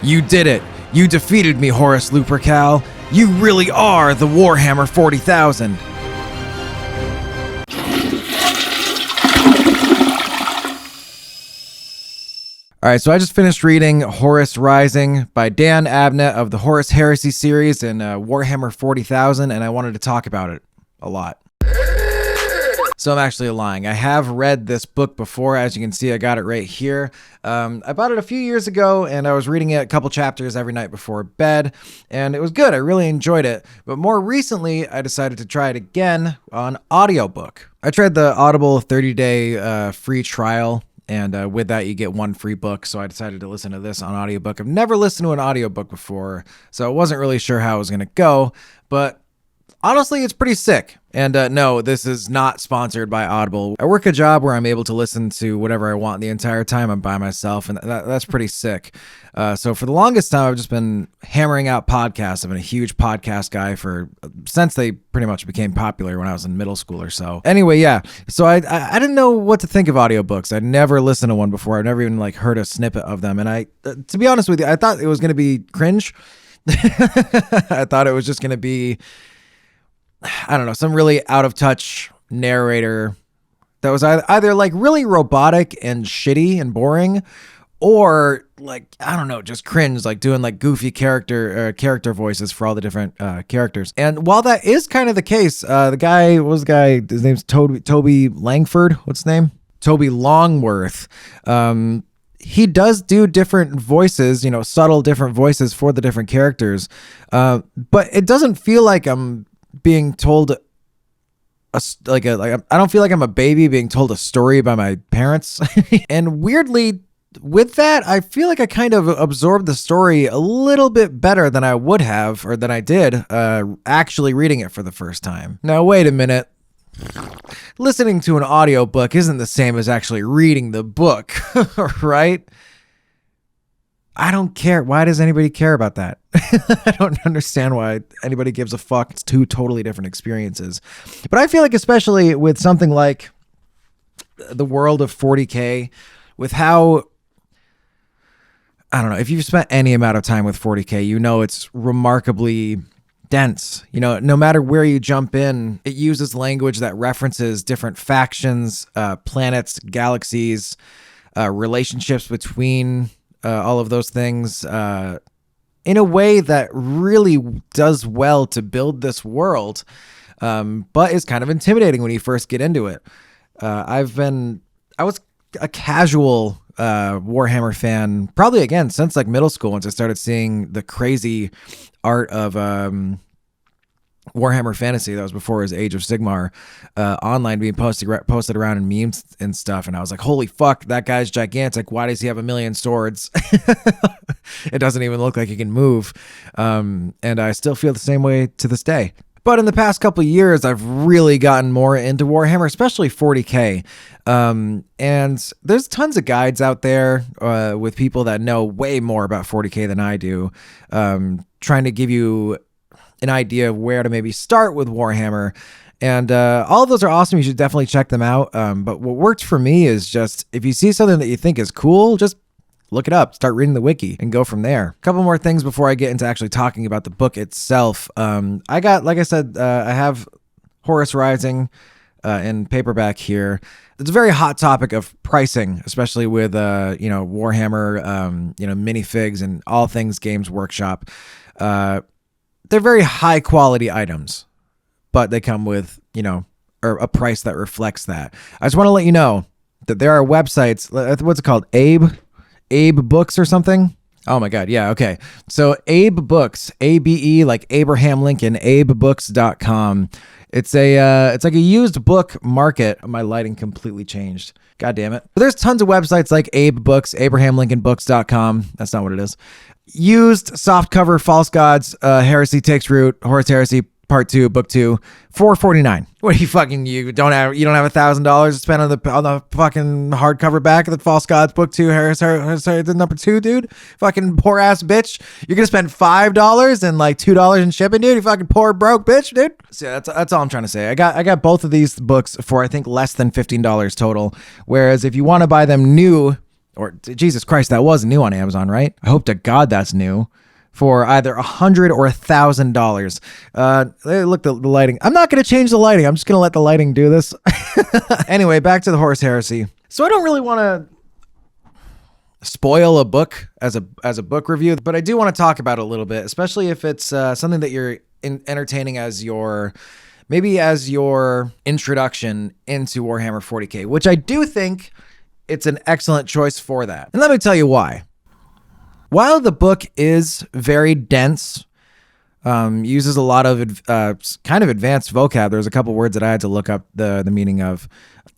You did it. You defeated me, Horus Lupercal. You really are the Warhammer 40,000. Alright, so I just finished reading Horus Rising by Dan Abnett of the Horus Heresy series and Warhammer 40,000, and I wanted to talk about it a lot. So I'm actually lying. I have read this book before. As you can see, I got it right here. I bought it a few years ago, and I was reading it a couple chapters every night before bed, and it was good. I really enjoyed it. But more recently, I decided to try it again on audiobook. I tried the Audible 30-day free trial, and with that, you get one free book, so I decided to listen to this on audiobook. I've never listened to an audiobook before, so I wasn't really sure how it was going to go, but honestly, it's pretty sick. And no, this is not sponsored by Audible. I work a job where I'm able to listen to whatever I want the entire time I'm by myself, and that's pretty sick. So for the longest time, I've just been hammering out podcasts. I've been a huge podcast guy since they pretty much became popular when I was in middle school or so. Anyway, yeah. So I didn't know what to think of audiobooks. I'd never listened to one before. I've never even heard a snippet of them. And to be honest with you, I thought it was going to be cringe. I thought it was just going to be, I don't know, some really out of touch narrator that was either really robotic and shitty and boring, or I don't know, just cringe, doing goofy character voices for all the different characters. And while that is kind of the case, his name's Toby Langford. What's his name? Toby Longworth. He does do different voices, subtle different voices for the different characters. But it doesn't feel like I'm being told I don't feel like I'm a baby being told a story by my parents. And weirdly, with that, I feel like I kind of absorbed the story a little bit better than I would have, or than I did actually reading it for the first time. Now, wait a minute. Listening to an audiobook isn't the same as actually reading the book, right? I don't care. Why does anybody care about that? I don't understand why anybody gives a fuck. It's two totally different experiences. But I feel like, especially with something like the world of 40K, with how, I don't know, if you've spent any amount of time with 40K, you know it's remarkably dense. No matter where you jump in, it uses language that references different factions, planets, galaxies, relationships between all of those things in a way that really does well to build this world, but is kind of intimidating when you first get into it. I was a casual Warhammer fan, probably again since middle school, once I started seeing the crazy art of Warhammer Fantasy. That was before his Age of Sigmar online being posted around in memes and stuff, and I was like, holy fuck, that guy's gigantic. Why does he have a million swords? It doesn't even look like he can move. And I still feel the same way to this day. But in the past couple of years, I've really gotten more into Warhammer, especially 40K. And there's tons of guides out there with people that know way more about 40K than I do, trying to give you an idea of where to maybe start with Warhammer. And all of those are awesome. You should definitely check them out. But what worked for me is just, if you see something that you think is cool, just look it up, start reading the wiki, and go from there. A couple more things before I get into actually talking about the book itself. I have Horus Rising in paperback here. It's a very hot topic of pricing, especially with Warhammer, minifigs and all things Games Workshop. They're very high quality items, but they come with, or a price that reflects that. I just want to let you know that there are websites, what's it called? Abe Books or something? Oh my God. Yeah. Okay. So Abe Books, ABE, like Abraham Lincoln, abebooks.com. It's like a used book market. My lighting completely changed. God damn it. But there's tons of websites like Abe Books, AbrahamLincolnBooks.com. That's not what it is. Used softcover False Gods, Heresy Takes Root, Horus Heresy Part 2, Book 2, $4.49. What are you don't have $1,000 to spend on the fucking hardcover back of the False Gods Book 2, Heresy number 2, dude? Fucking poor ass bitch. You're gonna spend $5 and $2 in shipping, dude? You fucking poor broke bitch, dude. So yeah, that's all I'm trying to say. I got both of these books for I think less than $15 total. Whereas if you want to buy them new, or Jesus Christ, that was new on Amazon, right? I hope to God that's new. For either $100 or $1,000. Look, the lighting. I'm not going to change the lighting. I'm just going to let the lighting do this. Anyway, back to the Horus Heresy. So I don't really want to spoil a book as a book review, but I do want to talk about it a little bit, especially if it's something that you're entertaining as your introduction into Warhammer 40K, which I do think it's an excellent choice for that. And let me tell you why. While the book is very dense, uses a lot of kind of advanced vocab, there's a couple words that I had to look up the meaning of,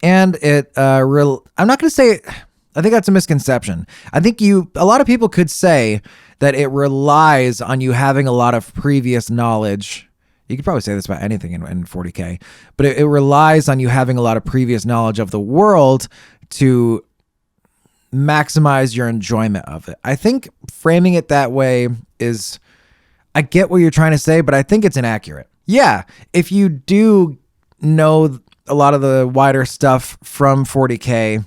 and it I'm not going to say. I think that's a misconception. I think a lot of people could say that it relies on you having a lot of previous knowledge. You could probably say this about anything in 40K, but it relies on you having a lot of previous knowledge of the world to maximize your enjoyment of it. I think framing it that way is, I get what you're trying to say, but I think it's inaccurate. Yeah, if you do know a lot of the wider stuff from 40K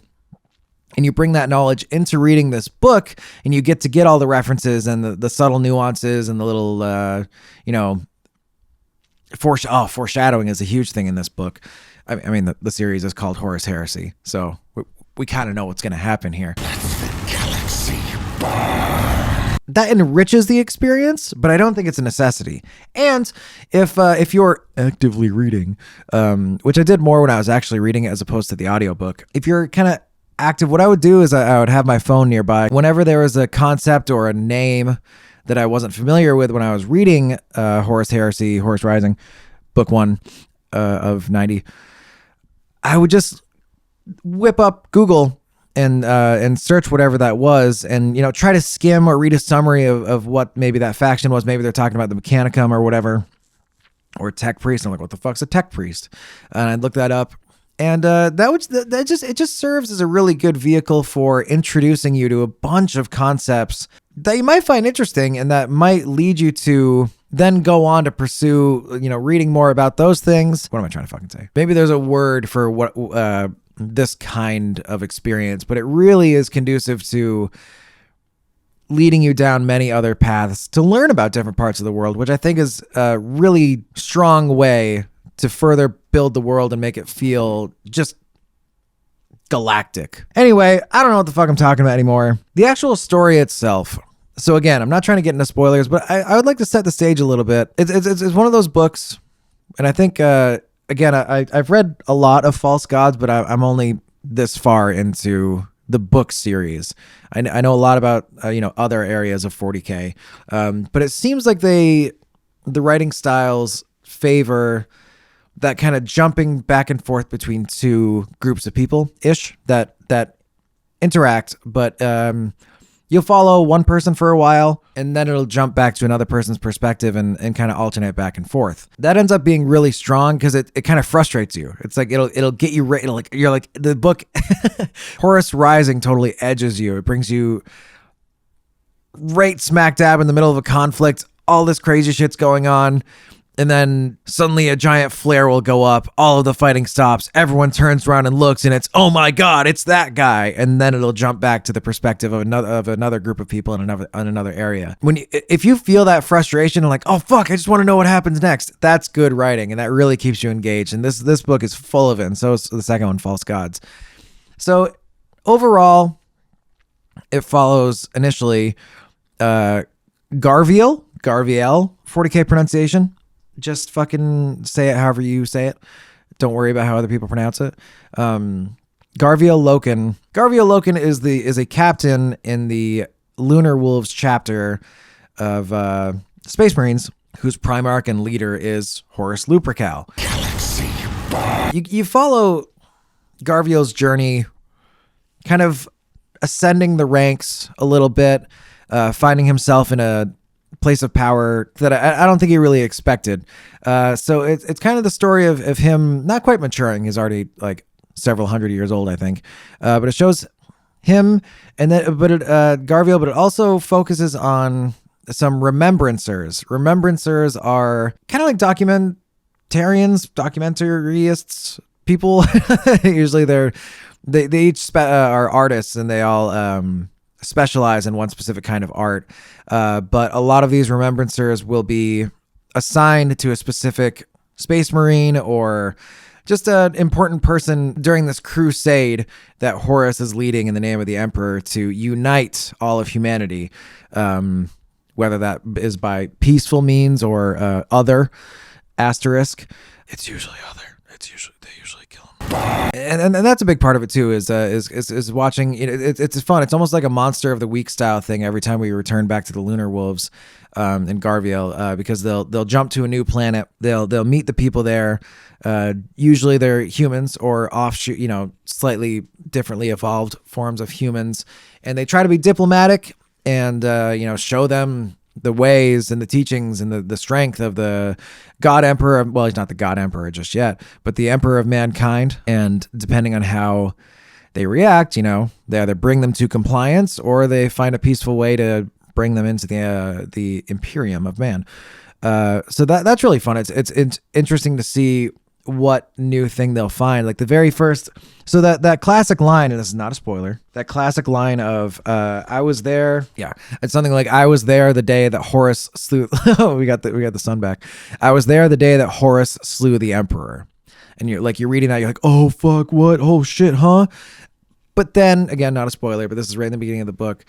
and you bring that knowledge into reading this book and you get to get all the references and the subtle nuances and the little, foreshadowing is a huge thing in this book. I mean, the series is called Horus Heresy, so we kind of know what's going to happen here. Let the galaxy burn. That enriches the experience, but I don't think it's a necessity. And if you're actively reading, which I did more when I was actually reading it as opposed to the audiobook, if you're kind of active, what I would do is I would have my phone nearby. Whenever there was a concept or a name that I wasn't familiar with when I was reading Horus Heresy, Horus Rising, book 1 of 90, I would just whip up Google and search whatever that was, and try to skim or read a summary of what maybe that faction was. Maybe they're talking about the Mechanicum or whatever, or Tech Priest. I'm like, what the fuck's a Tech Priest? And I'd look that up, and it just serves as a really good vehicle for introducing you to a bunch of concepts that you might find interesting and that might lead you to then go on to pursue reading more about those things. What am I trying to fucking say? Maybe there's a word for what this kind of experience, but it really is conducive to leading you down many other paths to learn about different parts of the world, which I think is a really strong way to further build the world and make it feel just galactic. Anyway, I don't know what the fuck I'm talking about anymore. The actual story itself. So again, I'm not trying to get into spoilers, but I would like to set the stage a little bit. It's one of those books, and I think again, I've read a lot of False Gods, but I'm only this far into the book series. I know a lot about other areas of 40K, but it seems like the writing styles favor that kind of jumping back and forth between two groups of people ish that interact, but you'll follow one person for a while and then it'll jump back to another person's perspective and kind of alternate back and forth. That ends up being really strong because it kind of frustrates you. It's like it'll get you right. You're like the book Horus Rising totally edges you. It brings you right smack dab in the middle of a conflict. All this crazy shit's going on. And then suddenly a giant flare will go up. All of the fighting stops. Everyone turns around and looks, and it's, oh my God, it's that guy. And then it'll jump back to the perspective of another group of people in another area. If you feel that frustration and like, oh fuck, I just want to know what happens next. That's good writing, and that really keeps you engaged. And this book is full of it. And so is the second one, False Gods. So overall, it follows initially Garviel, 40K pronunciation. Just fucking say it however you say it. Don't worry about how other people pronounce it. Garviel Loken. Garviel Loken is a captain in the Lunar Wolves chapter of Space Marines, whose Primarch and leader is Horus Lupercal. You follow Garviel's journey, kind of ascending the ranks a little bit, finding himself in a place of power that I don't think he really expected. So it's kind of the story of him not quite maturing. He's already like several hundred years old, I think. But it shows him and then, Garviel, but it also focuses on some remembrancers. Remembrancers are kind of like documentarians, documentarists, people. Usually they're they each are artists, and they all specialize in one specific kind of art. But a lot of these remembrancers will be assigned to a specific space marine or just an important person during this crusade that Horus is leading in the name of the Emperor to unite all of humanity, whether that is by peaceful means or other asterisk. It's usually other. They usually kill him, and that's a big part of it too. Is watching. It's fun. It's almost like a Monster of the Week style thing every time we return back to the Lunar Wolves in Garviel, because they'll jump to a new planet. They'll meet the people there. Usually they're humans or offshoot, slightly differently evolved forms of humans, and they try to be diplomatic and show them the ways and the teachings and the strength of the God Emperor. Well, he's not the God Emperor just yet, but the Emperor of mankind. And depending on how they react, they either bring them to compliance or they find a peaceful way to bring them into the Imperium of man. So that's really fun. It's interesting to see what new thing they'll find. Like the very first, so that classic line, and this is not a spoiler, that classic line of I was there. Yeah, it's something like, I was there the day that Horus slew. Oh, we got the sun back. I was there the day that Horus slew the Emperor. And you're reading that, you're like, oh fuck, what? Oh shit, huh? But then again, not a spoiler, but this is right in the beginning of the book.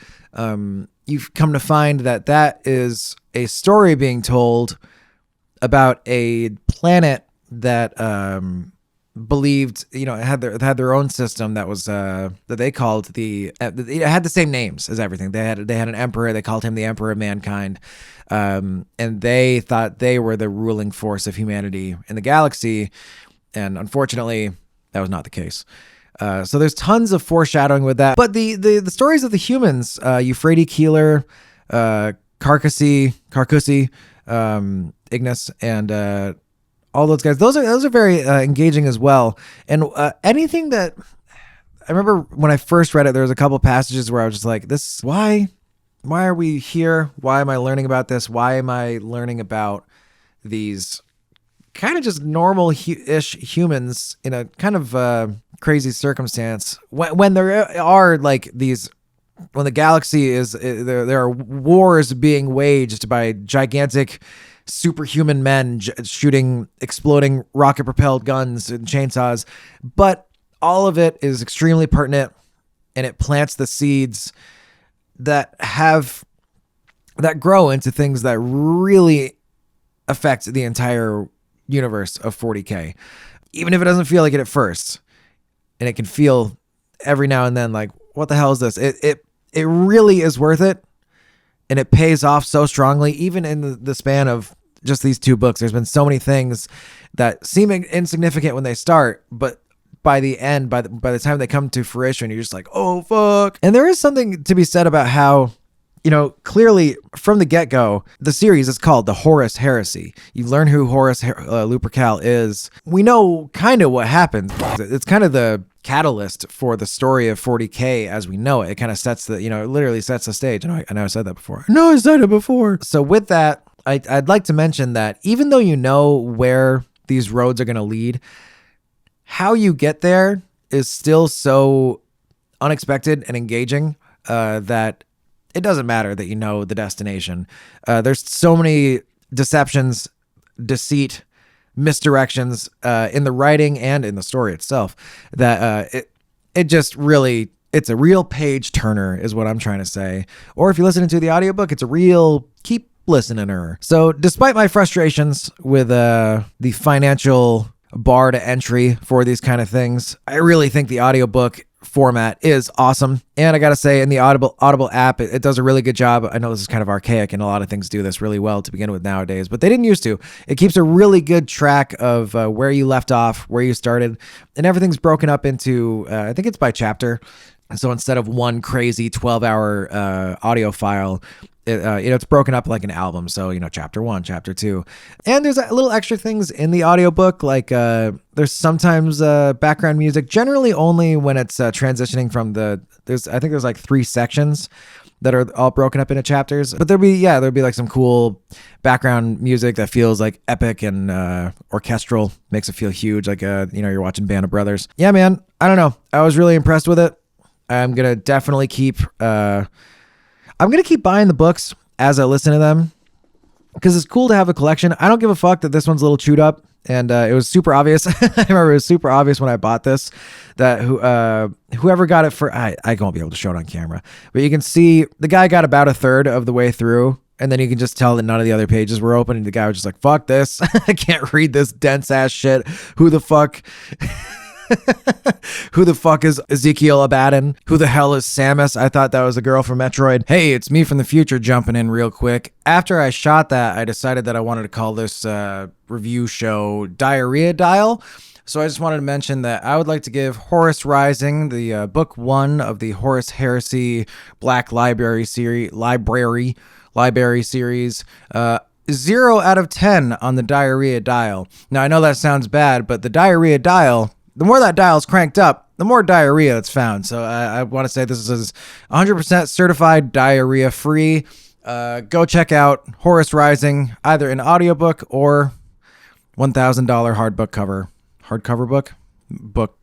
You've come to find that is a story being told about a planet that believed, had their own system that was that they called it had the same names as everything. They had an emperor. They called him the Emperor of Mankind, and they thought they were the ruling force of humanity in the galaxy. And unfortunately, that was not the case. So there's tons of foreshadowing with that. But the stories of the humans, Euphrates Keeler, Carcassi, Ignis, and all those guys, those are very engaging as well. And anything that I remember when I first read it, there was a couple passages where I was just like, "This why are we here? Why am I learning about this? Why am I learning about these kind of just normal-ish humans in a kind of crazy circumstance when there are like these." When the galaxy there are wars being waged by gigantic superhuman men shooting exploding rocket-propelled guns and chainsaws, but all of it is extremely pertinent, and it plants the seeds that grow into things that really affect the entire universe of 40K, even if it doesn't feel like it at first, and it can feel every now and then like, what the hell is this? It really is worth it. And it pays off so strongly, even in the span of just these 2 books. There's been so many things that seem insignificant when they start, but by the end, by the time they come to fruition, you're just like, oh, fuck. And there is something to be said about how, clearly from the get-go, the series is called the Horus Heresy. You learn who Horus Lupercal is. We know kind of what happens. It's kind of the catalyst for the story of 40K as we know it. It kind of sets it literally sets the stage. I know I said that before. No, I said it before. So with that, I'd like to mention that even though you know where these roads are going to lead, how you get there is still so unexpected and engaging that it doesn't matter that you know the destination. There's so many deceptions, deceit, misdirections in the writing and in the story itself that it just really, it's a real page turner is what I'm trying to say. Or if you're listening to the audiobook, it's a real keep listening her. So despite my frustrations with the financial bar to entry for these kind of things, I really think the audiobook format is awesome. And I gotta say, in the Audible app, it does a really good job. I know this is kind of archaic and a lot of things do this really well to begin with nowadays, but they didn't used to. It keeps a really good track of where you left off, where you started, and everything's broken up into, I think it's by chapter. So instead of one crazy 12-hour audio file, it's broken up like an album. So, chapter 1, chapter 2. And there's little extra things in the audiobook. Like there's sometimes background music, generally only when it's transitioning from I think there's like 3 sections that are all broken up into chapters. But there'll be like some cool background music that feels like epic and orchestral, makes it feel huge, like you're watching Band of Brothers. Yeah, man, I don't know. I was really impressed with it. I'm gonna definitely keep buying the books as I listen to them, because it's cool to have a collection. I don't give a fuck that this one's a little chewed up. And it was super obvious. I remember it was super obvious when I bought this that whoever got it for, I won't be able to show it on camera, but you can see the guy got about a third of the way through, and then you can just tell that none of the other pages were open, and the guy was just like, fuck this. I can't read this dense ass shit. Who the fuck is Ezekiel Abaddon? Who the hell is Samus? I thought that was a girl from Metroid. Hey, it's me from the future jumping in real quick. After I shot that, I decided that I wanted to call this review show Diarrhea Dial. So I just wanted to mention that I would like to give Horus Rising, the book 1 of the Horus Heresy Black Library series, 0 out of 10 on the Diarrhea Dial. Now, I know that sounds bad, but the Diarrhea Dial, the more that dial's cranked up, the more diarrhea that's found. So I want to say this is 100% certified diarrhea free. Go check out Horus Rising, either an audiobook or $1,000 hardcover book